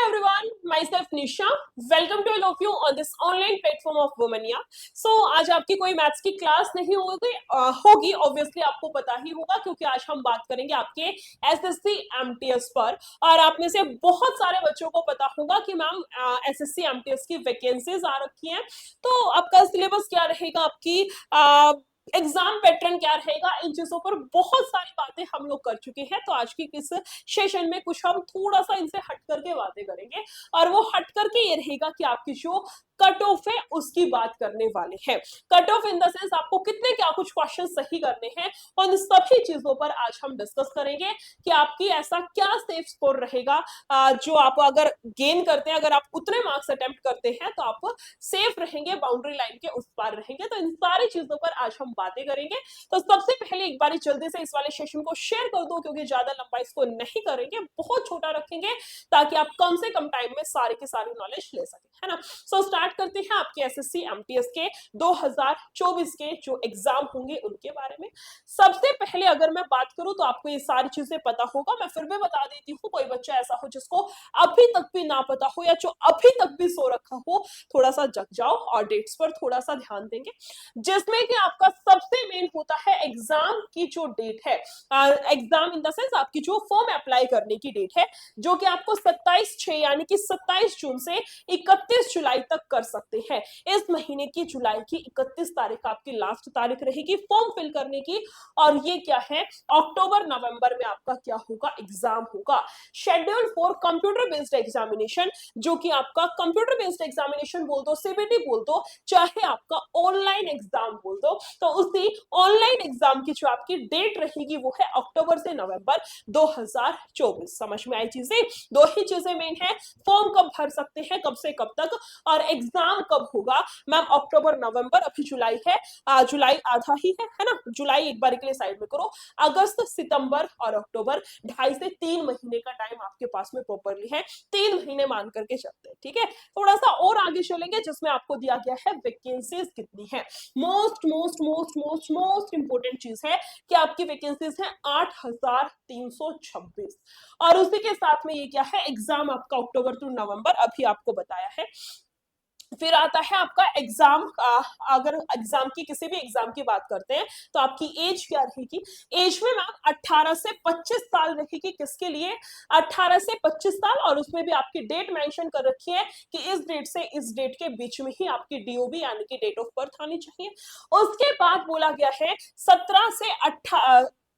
everyone, myself Nisha. Welcome to all of you on this online platform of Womania. So आज आपकी कोई maths की class नहीं होगी ऑब्वियसली आपको पता ही होगा क्योंकि आज हम बात करेंगे आपके एसएससी एमटीएस पर। और आप में से बहुत सारे बच्चों को पता होगा कि मैम एसएससी एमटीएस की वैकेंसीज आ रखी हैं। तो आपका सिलेबस क्या रहेगा, आपकी एग्जाम पैटर्न क्या रहेगा, इन चीजों पर बहुत सारी बातें हम लोग कर चुके हैं। तो आज की इस सेशन में कुछ हम थोड़ा सा इनसे हट करके बातें करेंगे और वो हट करके ये रहेगा कि आपकी जो कट ऑफ है उसकी बात करने वाले हैं। Cut off in the sense आपको कितने क्या कुछ क्वेश्चन सही करने हैं, उन सभी चीजों पर आज हम डिस्कस करेंगे कि आपकी ऐसा क्या सेफ स्कोर रहेगा जो आप अगर गेन करते हैं, अगर आप उतने मार्क्स अटेम्प्ट करते हैं तो आप सेफ रहेंगे, बाउंड्री लाइन के उस पार रहेंगे। तो इन सारी चीजों पर आज हम बातें करेंगे। तो सबसे पहले एक बार जल्दी से इस वाले सेशन को शेयर कर दो क्योंकि ज्यादा लंबा इसको नहीं करेंगे, बहुत छोटा रखेंगे ताकि आप कम से कम टाइम में सारी की सारी नॉलेज ले सकें, है ना। सो स्टार्ट करते हैं आपके एसएससी एमटीएस के 2024 के जो एग्जाम होंगे उनके बारे में। सबसे पहले अगर मैं बात करूं तो आपको ये सारी चीजें पता होगा, मैं फिर भी बता देती हूँ। कोई बच्चा ऐसा हो जिसको अभी तक भी ना पता हो या जो अभी तक भी सो रखा हो, थोड़ा सा जग जाओ और डेट्स पर थोड़ा सा ध्यान देंगे, जिसमें कि आपका सबसे मेन होता है एग्जाम की जो डेट है। एग्जाम इन द सेंस आपकी जो फॉर्म अप्लाई करने की डेट है, जो कि आपको 27/6 यानी कि 27 जून से 31 जुलाई तक कर सकते हैं। इस महीने की जुलाई की 31 तारीख आपकी लास्ट तारीख रहेगी फॉर्म फिल करने की। और ये क्या है, अक्टूबर नवंबर में आपका क्या होगा, एग्जाम होगा। Schedule for computer based examination, जो कि आपका कंप्यूटर बेस्ड एग्जामिनेशन बोल दो, सीबीटी बोल दो, चाहे आपका ऑनलाइन एग्जाम बोल दो, तो उसी ऑनलाइन एग्जाम की जो आपकी डेट रहेगी वो है अक्टूबर से नवंबर 2024। समझ में आई चीजें? दो ही चीजें मेन है, फॉर्म कब भर सकते हैं, कब से कब तक, और एग्जाम कब होगा। मैम अक्टूबर नवंबर, अभी जुलाई है, जुलाई आधा ही है ना, जुलाई एक बार के लिए साइड में करो। अगस्त, सितंबर और अक्टूबर, 2.5 से 3 महीने का टाइम आपके पास में प्रॉपरली है, 3 महीने मान करके चलते हैं, ठीक है। थोड़ा सा और आगे चलेंगे जिसमें आपको दिया गया है वैकेंसीज कितनी है। Most most most most most important चीज है कि आपकी वैकेंसीज है 8326। और उसी के साथ में ये क्या है, एग्जाम आपका अक्टूबर टू नवंबर अभी आपको बताया है। फिर आता है आपका एग्जाम, अगर एग्जाम की किसी भी एग्जाम की बात करते हैं तो आपकी एज क्या रहेगी। एज में मैम 18 से 25 साल रहेगी। किसके लिए? 18 से 25 साल, और उसमें भी आपकी डेट मेंशन कर रखी है कि इस डेट से इस डेट के बीच में ही आपकी डीओबी यानी कि डेट ऑफ बर्थ आनी चाहिए। उसके बाद बोला गया है 17 से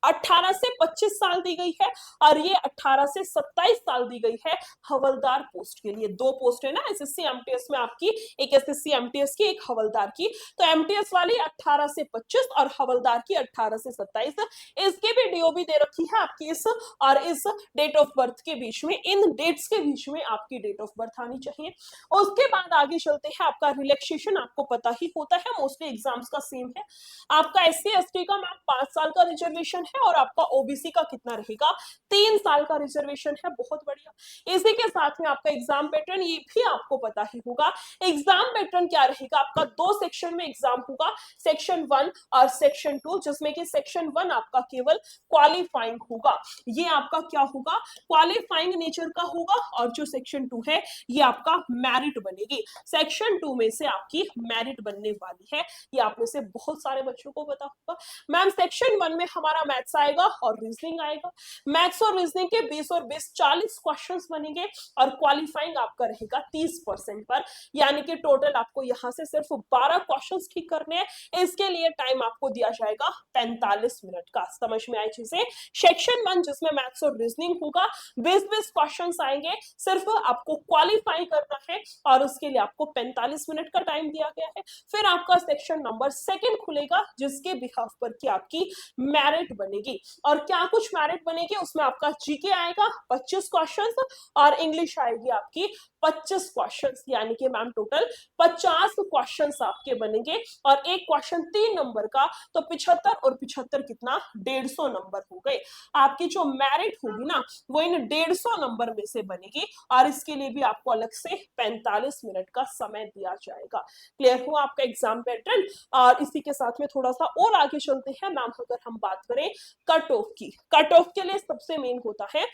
18 से 25 साल दी गई है, और ये 18 से 27 साल दी गई है हवलदार पोस्ट के लिए। दो पोस्ट है ना एसएससी एमटीएस में आपकी, एक एसएससी एमटीएस की, एक हवलदार की। तो एमटीएस वाली 18 से 25 और हवलदार की 18 से 27। इसके भी डीओबी दे रखी है आपकी इस और इस डेट ऑफ बर्थ के बीच में, इन डेट्स के बीच में आपकी डेट ऑफ बर्थ आनी चाहिए। उसके बाद आगे चलते हैं, आपका रिलैक्सेशन आपको पता ही होता है, मोस्टली एग्जाम्स का सेम है। आपका एससी एसटी का मैम 5 साल का रिजर्वेशन है, और आपका ओबीसी का कितना रहेगा, 3 साल का रिजर्वेशन है। बहुत बढ़िया। इसी के साथ में आपका एग्जाम पैटर्न ये भी आपको पता ही होगा। एग्जाम पैटर्न क्या रहेगा, आपका 2 सेक्शन में एग्जाम होगा, सेक्शन 1 और सेक्शन 2, जिसमें कि सेक्शन 1 आपका केवल क्वालिफाइंग होगा। ये आपका क्या होगा, क्वालिफाइंग नेचर का होगा। और जो सेक्शन 2 है ये आपका मेरिट बनेगी। सेक्शन 2 में से आपकी मेरिट बनने वाली है, ये आप में से बहुत सारे बच्चों को पता होगा। मैम सेक्शन 1 में हमारा मैथ्स आएगा और रीजनिंग आएगा। मैथ्स और रीजनिंग के 20 और 20 40 क्वेश्चंस बनेंगे, और क्वालिफाइंग आपका रहेगा 30% पर, यानी कि टोटल आपको यहां से सिर्फ 12 क्वेश्चंस ठीक करने हैं। इसके लिए टाइम आपको दिया जाएगा 45 मिनट का। समझ में आई चीजें? सेक्शन 1 जिसमें मैथ्स और रीजनिंग होगा, 20-20 क्वेश्चंस आएंगे, सिर्फ आपको क्वालिफाई करना है, और उसके लिए आपको 45 मिनट का टाइम दिया गया है। फिर आपका सेक्शन नंबर 2 खुलेगा, जिसके बिहाफ पर की आपकी मेरिट बनेगी। और क्या कुछ मेरिट बनेगी, उसमें आपका जीके आएगा 25 क्वेश्चंस, और इंग्लिश आएगी आपकी 25 क्वेश्चंस, यानी कि मैम टोटल 50 क्वेश्चंस आपके बनेंगे। और एक क्वेश्चन 3 नंबर का, तो 75 और 75 कितना, 150 नंबर हो गए। आपकी जो मेरिट होगी ना वो इन 150 नंबर में से बनेगी, और इसके लिए भी आपको अलग से 45 मिनट का समय दिया जाएगा। क्लियर हुआ आपका एग्जाम पैटर्न? और इसी के साथ में थोड़ा सा और आगे चलते हैं मैम, अगर हम बात करें कट ऑफ की। कट ऑफ के लिए सबसे मेन होता है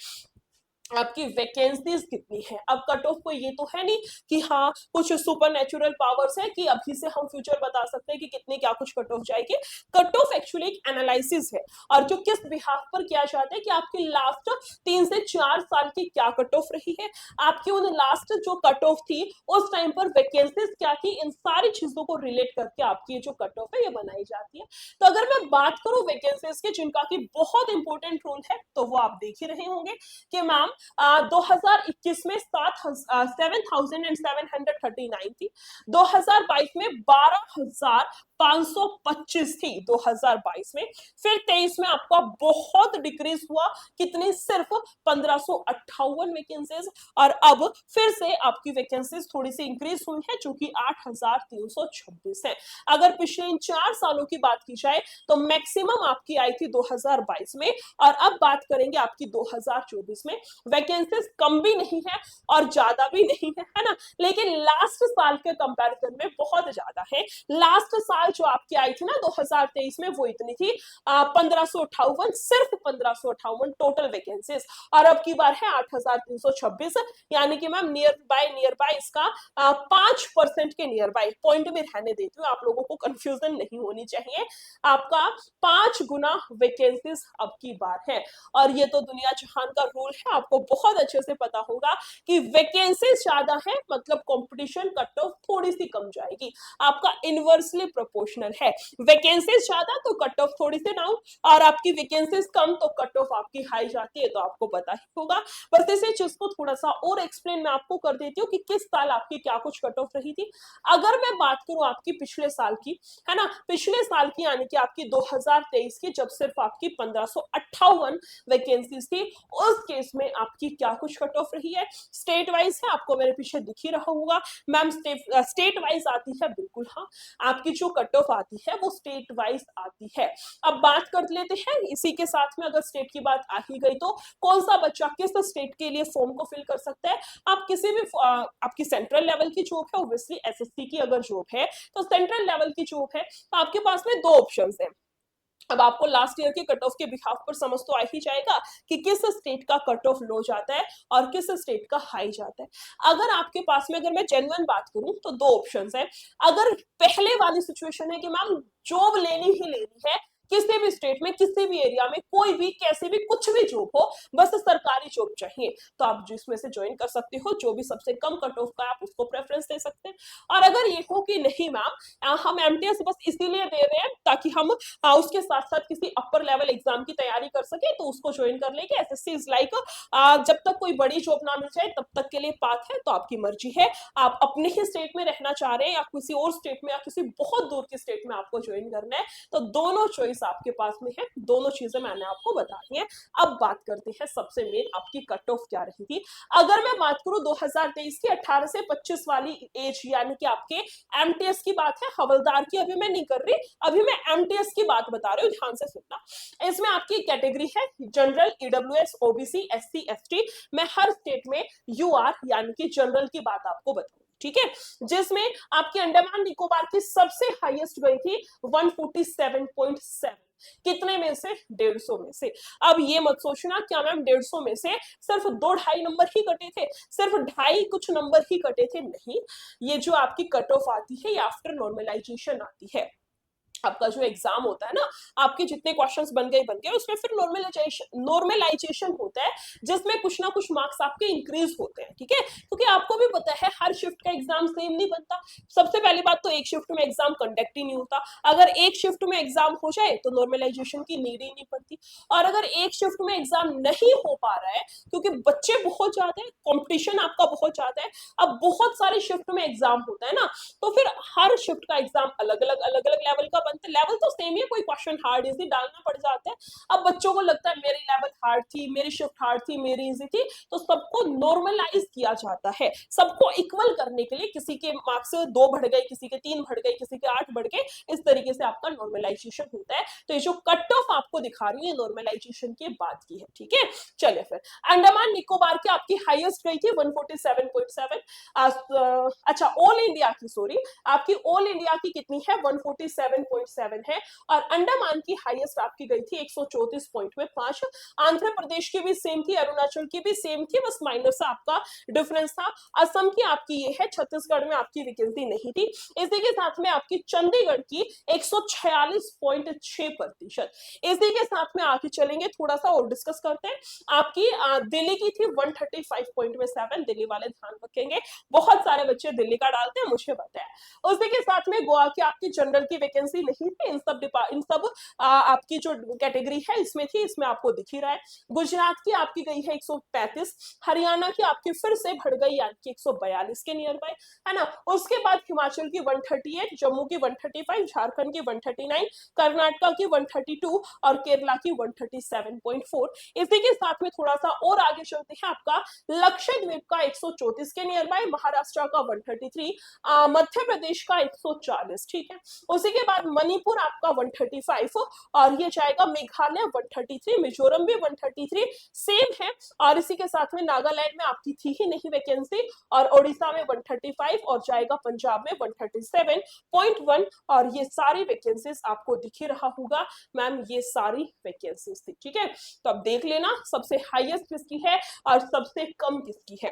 आपकी वैकेंसीज कितनी है। अब कट ऑफ को ये तो है नहीं कि हाँ कुछ सुपर नेचुरल पावर्स है कि अभी से हम फ्यूचर बता सकते हैं कि कितनी क्या कुछ कट ऑफ जाएगी। कट ऑफ एक्चुअली एक एनालिसिस है और जो किस बिहाफ पर किया जाता है कि आपकी लास्ट 3 से 4 साल की क्या कट ऑफ रही है, आपकी उन लास्ट जो कट ऑफ थी उस टाइम पर वैकेंसीज क्या थी, इन सारी चीजों को रिलेट करके आपकी जो कट ऑफ है ये बनाई जाती है। तो अगर मैं बात करूं वैकेंसीज के जिनका की बहुत इंपॉर्टेंट रूल है तो वो आप देख ही रहे होंगे कि मैम 2021 में 7,739 थी, 2022 में 12,525 थी 2022 में, फिर 23 में आपका बहुत डिक्रीज हुआ, कितनी, सिर्फ 1558 वैकेंसीज, और अब फिर से आपकी वैकेंसीज थोड़ी सी इंक्रीज हुई है जो कि 8,326 है। अगर पिछले इन 4 सालों की बात की जाए तो मैक्सिमम आपकी आई थी 2022 में, और अब बात करेंगे आपकी 2024 में। वैकेंसीज कम भी नहीं है और ज्यादा भी नहीं है ना, लेकिन लास्ट साल के कंपैरिजन में बहुत ज्यादा है। लास्ट साल जो आपकी आई थी ना 2023 में वो इतनी थी 1558, सिर्फ 1558 टोटल वैकेंसीज, और अब की बार है 8,326, यानी कि मैम नियर बाय इसका 5% के नियर बाय, पॉइंट में रहने देती हूँ, आप लोगों को कंफ्यूजन नहीं होनी चाहिए, आपका 5 गुना वैकेंसीज अब की बार है। और ये तो दुनिया जहान का रूल है, आपको बहुत अच्छे से पता होगा कि वैकेंसी ज्यादा है मतलब कंपटीशन कट ऑफ थोड़ी सी कम जाएगी, आपका इनवर्सली प्रोपोर्शनल है। वैकेंसी ज्यादा तो कट ऑफ थोड़ी सी डाउन, और आपकी वैकेंसीज कम तो कट ऑफ आपकी हाई जाती है, तो आपको पता ही होगा। बस इसी चीज को थोड़ा सा और एक्सप्लेन मैं आपको कर देती हूँ कि किस साल आपकी क्या कुछ कट ऑफ रही थी। अगर मैं बात करूं आपकी पिछले साल की, है ना, पिछले साल की यानी कि आपकी 2023 की, जब सिर्फ आपकी 1558 वैकेंसीज थी, उस केस में आपकी क्या कुछ कट ऑफ रही है। स्टेट वाइज है, आपको मेरे पीछे दिख ही रहा होगा मैम, स्टेट वाइज आती है, बिल्कुल हाँ, आपकी जो कट ऑफ आती है वो स्टेट वाइज आती है। अब बात कर लेते हैं इसी के साथ में, अगर स्टेट की बात आ ही गई तो कौन सा बच्चा किस स्टेट के लिए फॉर्म को फिल कर सकता है। आप किसी भी आपकी सेंट्रल लेवल की जॉब है, ऑब्वियसली एसएससी की अगर जॉब है तो सेंट्रल लेवल की जॉब है, तो आपके पास में 2 ऑप्शंस है। अब आपको लास्ट ईयर के कट ऑफ के बिहाफ पर समझ तो आ ही जाएगा कि किस स्टेट का कट ऑफ लो जाता है और किस स्टेट का हाई जाता है। अगर आपके पास में, अगर मैं जेन्युइन बात करूं तो 2 ऑप्शंस है। अगर पहले वाली सिचुएशन है कि मैम जॉब लेनी ही लेनी है, किसी भी स्टेट में किसी भी एरिया में कोई भी कैसे भी कुछ भी जॉब हो, बस सरकारी जॉब चाहिए, तो आप जिसमें से ज्वाइन कर सकते हो, जो भी सबसे कम कट ऑफ का आप उसको प्रेफरेंस दे सकते हैं। और अगर ये हो कि नहीं मैम हम एमटीएस बस इसीलिए दे रहे हैं ताकि हम उसके साथ साथ किसी अपर लेवल एग्जाम की तैयारी कर सके, तो उसको ज्वाइन कर लेंगे। एसएससी इज लाइक जब तक कोई बड़ी जॉब ना मिल जाए तब तक के लिए पाथ है, तो आपकी मर्जी है, आप अपने ही स्टेट में रहना चाह रहे हैं या किसी और स्टेट में या किसी बहुत दूर की स्टेट में आपको ज्वाइन करना है, तो दोनों चॉइस आपके पास में है, दोनों चीजें मैंने आपको बता दी है। अब बात करते हैं सबसे मेन आपकी कट ऑफ क्या रही थी। अगर मैं बात करूं 2023 की 18 से 25 वाली एज, यानी कि आपके एमटीएस की बात है, हवलदार की अभी मैं नहीं कर रही, अभी मैं एमटीएस की बात बता रही हूँ, ध्यान से सुनना। इसमें आपकी कैटेगरी है general, EWS, OBC, SC, ST, मैं हर स्टेट में यूआर यानी कि जनरल की बात आपको बताऊंगी, ठीक है, जिसमें आपके अंडमान निकोबार की सबसे हाईएस्ट गई थी 147.7, कितने में से, 150 में से। अब ये मत सोचना क्या मैम 150 में से सिर्फ 2-2.5 नंबर ही कटे थे, सिर्फ 2.5 कुछ नंबर ही कटे थे, नहीं, ये जो आपकी कट ऑफ आती है ये आफ्टर नॉर्मलाइजेशन आती है। आपका जो एग्जाम होता है ना, आपके जितने क्वेश्चंस बन गए उसमें फिर नॉर्मलाइजेशन होता है, जिसमें कुछ ना कुछ मार्क्स आपके इंक्रीज होते हैं, ठीक है, क्योंकि आपको भी पता है हर शिफ्ट का एग्जाम सेम नहीं बनता। सबसे पहली बात तो एक शिफ्ट में एग्जाम कंडक्ट ही नहीं होता, अगर एक शिफ्ट में एग्जाम हो जाए तो नॉर्मलाइजेशन की नीड ही नहीं पड़ती, और अगर एक शिफ्ट में एग्जाम नहीं हो पा रहा है क्योंकि बच्चे बहुत ज्यादा है, कॉम्पिटिशन आपका बहुत ज्यादा है, अब बहुत सारे शिफ्ट में एग्जाम होता है ना, तो फिर हर शिफ्ट का एग्जाम अलग अलग लेवल का, लेवल तो सेम ही है, कोई क्वेश्चन हार्ड इजी डालना पड़ जाता है। अब बच्चों को लगता है मेरी लेवल हार्ड थी, मेरी शिफ्ट हार्ड थी, मेरी इजी थी, तो सबको नॉर्मलाइज किया जाता है, सबको इक्वल करने के लिए, किसी के मार्क्स 2 बढ़ गए, किसी के 3 बढ़ गए, किसी के 8 बढ़ गए, इस तरीके से आपका नॉर्मलाइजेशन होता है। तो ये जो कट ऑफ आपको दिखा रही है नॉर्मलाइजेशन के बाद की है, ठीक है। चलिए फिर अंडमान निकोबार की आपकी हाईएस्ट गई थी 147.7, अच्छा ऑल इंडिया की, सॉरी, आपकी ऑल इंडिया की कितनी है 147.7, 134.7 है, और अंडमान की हाईएस्ट आपकी गई थी 134.5। आंध्र प्रदेश की भी सेम थी, अरुणाचल की भी सेम थी, बस माइनस आपका डिफरेंस था। असम की आपकी ये है, छत्तीसगढ़ में आपकी वैकेंसी नहीं थी। इसी के साथ में आपकी चंडीगढ़ की 146.6%। इसी के साथ में आगे चलेंगे, थोड़ा सा और डिस्कस करते हैं। आपकी दिल्ली की थी 135.7, दिल्ली वाले ध्यान रखेंगे, बहुत सारे बच्चे दिल्ली का डालते हैं, मुझे पता है। उसी के साथ में गोवा की आपकी जनरल की वैकेंसी नहीं थी, इन सब आपकी जो कैटेगरी है इसमें थी, इसमें आपको दिख ही रहा है। गुजरात की आपकी गई है 135, हरियाणा की आपकी फिर से बढ़ गई यानी कि 142 के नियर बाय, है ना। उसके बाद हिमाचल की 138, जम्मू की 135, झारखंड की 139, कर्नाटका की 132 और केरला की 137.4। इसी के साथ में थोड़ा सा और आगे चलते हैं, आपका लक्षद्वीप का 134 के नियर बाय, महाराष्ट्र का 133, मध्य प्रदेश का 140, ठीक है। उसी के बाद मणिपुर आपका 135 और ये जाएगा मेघालय 133, मिजोरम भी 133 सेम है। और इसी के साथ में नागालैंड में आपकी थी ही नहीं वैकेंसी, और ओडिशा में 135 और जाएगा पंजाब में 137.1। और ये सारी वैकेंसीज आपको दिख ही रहा होगा मैम, ये सारी वैकेंसीज थी, ठीक है। तो अब देख लेना सबसे हाईएस्ट किसकी है और सबसे कम किसकी है।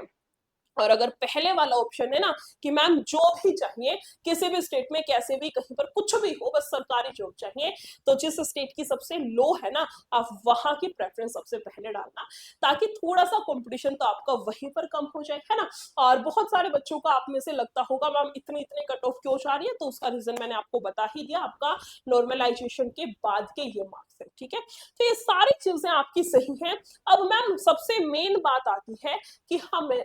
और अगर पहले वाला ऑप्शन है ना कि मैम जो भी चाहिए, किसी भी स्टेट में कैसे भी कहीं पर कुछ भी हो, बस सरकारी जॉब चाहिए, तो जिस स्टेट की सबसे लो है ना, आप वहां की प्रेफरेंस सबसे पहले डालना, ताकि थोड़ा सा कंपटीशन तो आपका वहीं पर कम हो जाए, है ना। और बहुत सारे बच्चों का आप में से लगता होगा मैम इतने इतने कट ऑफ क्यों जा रही है, तो उसका रीजन मैंने आपको बता ही दिया, आपका नॉर्मलाइजेशन के बाद के ये मार्क्स है, ठीक है। तो ये सारी चीजें आपकी सही है। अब मैम सबसे मेन बात आती है कि हमें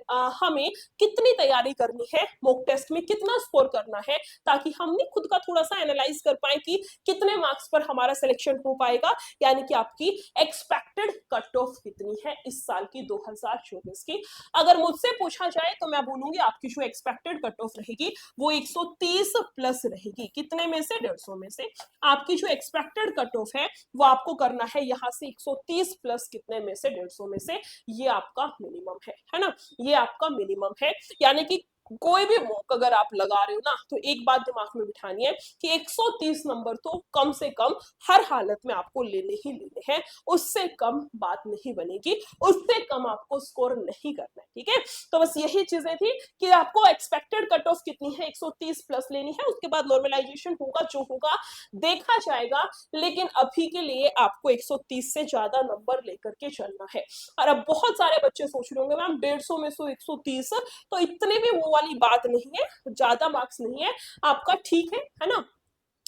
कितनी तैयारी करनी है, मॉक टेस्ट में कितना स्कोर करना है, ताकि हम खुद का थोड़ा सा एनालाइज कर पाए कि कितने मार्क्स पर हमारा सिलेक्शन हो पाएगा, यानी कि आपकी एक्सपेक्टेड कट ऑफ कितनी है इस साल की 2024 की। अगर मुझसे पूछा जाए तो मैं बोलूंगी आपकी जो एक्सपेक्टेड कट ऑफ रहेगी वो 130 प्लस रहेगी, कितने में से, 150 में से। आपकी जो एक्सपेक्टेड कट ऑफ है वो आपको करना है यहाँ से 130 प्लस कितने में से, 150 में से, ये आपका मिनिमम है ना, ये आपका मिनिमम है। यानी कि कोई भी मॉक अगर आप लगा रहे हो ना, तो एक बात दिमाग में बिठानी है कि 130 नंबर तो कम से कम हर हालत में आपको लेने ही लेने हैं, उससे कम बात नहीं बनेगी, उससे कम आपको स्कोर नहीं करना है, ठीक है। तो बस यही चीजें थी कि आपको एक्सपेक्टेड कट ऑफ कितनी है, 130 प्लस लेनी है, उसके बाद नॉर्मलाइजेशन होगा, जो होगा देखा जाएगा, लेकिन अभी के लिए आपको 130 से ज्यादा नंबर लेकर के चलना है। और अब बहुत सारे बच्चे सोच रहे होंगे मैम 150 में से 130, तो इतने भी वो वाली बात नहीं है, ज्यादा मार्क्स नहीं है आपका, ठीक है ना।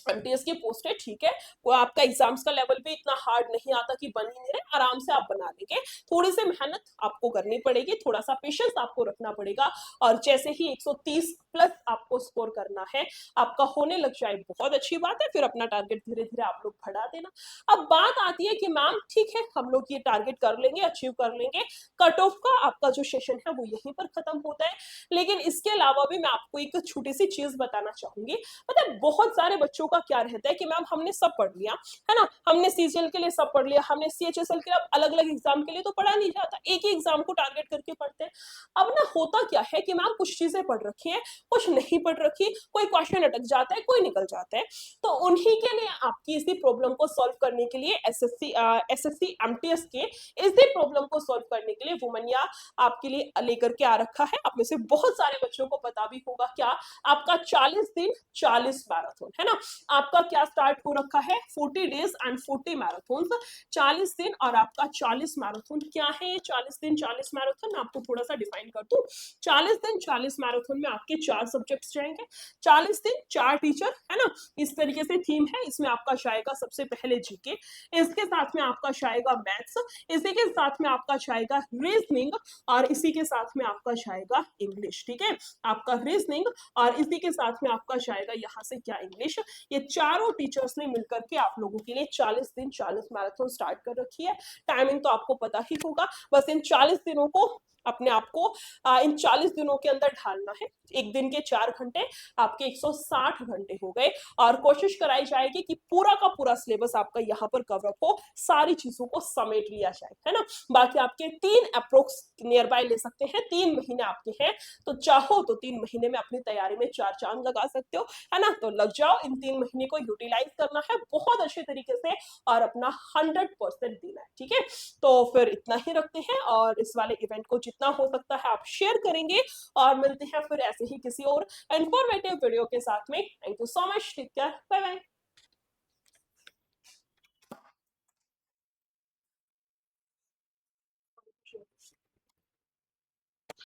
एमटीएस की पोस्ट है, ठीक है, वो आपका एग्जाम्स का लेवल भी इतना हार्ड नहीं आता कि बन ही नहीं रहे, आराम से आप बना लेंगे, थोड़ी सी मेहनत आपको करनी पड़ेगी, थोड़ा सा पेशेंस आपको रखना पड़ेगा, और जैसे ही 130 प्लस आपको स्कोर करना है, आपका होने लग जाए बहुत अच्छी बात है, फिर अपना टारगेट धीरे धीरे आप लोग बढ़ा देना। अब बात आती है कि मैम ठीक है, हम लोग ये टारगेट कर लेंगे, अचीव कर लेंगे, कट ऑफ का आपका जो सेशन है वो यहीं पर खत्म होता है, लेकिन इसके अलावा भी मैं आपको एक छोटी सी चीज बताना चाहूंगी। मतलब बहुत सारे बच्चों का क्या रहता है कि मैम हमने सब पढ़ लिया, है ना, हमने सीजीएल के लिए सब पढ़ लिया, हमने सीएचएसएल के लिए, अलग अलग एग्जाम के लिए तो पढ़ा नहीं जाता, एक ही एग्जाम को टारगेट करके पढ़ते हैं। अब ना होता क्या है कि मैम कुछ चीजें पढ़ रखी है, कुछ नहीं पढ़ रखी, कोई क्वेश्चन अटक जाता है, कोई निकल जाता है, तो उन्हीं के लिए आपकी इसी प्रॉब्लम को सॉल्व करने के लिए एसएससी एमटीएस के इसी प्रॉब्लम को सॉल्व करने के लिए वुमनिया आपके लिए लेकर के आ रखा है। आप में से बहुत सारे बच्चों को पता भी होगा, क्या आपका 40 दिन 40 मैराथन, है ना, आपका क्या स्टार्ट हो रखा है, 40 डेज एंड 40 मैराथन, 40 दिन और आपका 40 मैराथन। क्या है 40 दिन 40 मैराथन, मैं आपको थोड़ा सा डिफाइन कर दूं। 40 दिन 40 मैराथन में आपके 4 सब्जेक्ट्स जाएंगे, 40 दिन 4 टीचर, है ना, इस तरीके से थीम है। इसमें आपका जाएगा सबसे पहले जीके, इसके साथ में आपका जाएगा मैथ्स, इसी के साथ में आपका जाएगा रीजनिंग, और इसी के साथ में आपका जाएगा इंग्लिश, ठीक है, आपका रीजनिंग और इसी के साथ में आपका जाएगा यहाँ से क्या, इंग्लिश। ये चारों टीचर्स ने मिलकर के आप लोगों के लिए 40 दिन 40 मैराथन स्टार्ट कर रखी है। टाइमिंग तो आपको पता ही होगा, बस इन 40 दिनों को अपने आप को इन 40 दिनों के अंदर ढालना है। एक दिन के 4 घंटे आपके 160 घंटे हो गए, और कोशिश कराई जाएगी कि पूरा का पूरा सिलेबस आपका यहाँ पर कवर अप हो, सारी चीजों को समेट लिया जाए, है ना। बाकी आपके 3 अप्रोक्स नियर बाय ले सकते हैं, 3 महीने आपके हैं, तो चाहो तो 3 महीने में अपनी तैयारी में 4 चांद लगा सकते हो, है ना। तो लग जाओ, इन 3 महीने को यूटिलाइज करना है बहुत अच्छे तरीके से और अपना 100% देना है, ठीक है। तो फिर इतना ही रखते हैं, और इस वाले इवेंट को जितना हो सकता है आप शेयर करेंगे, और मिलते हैं फिर ऐसे ही किसी और इंफॉर्मेटिव वीडियो के साथ में। Thank you so much, take care, bye bye.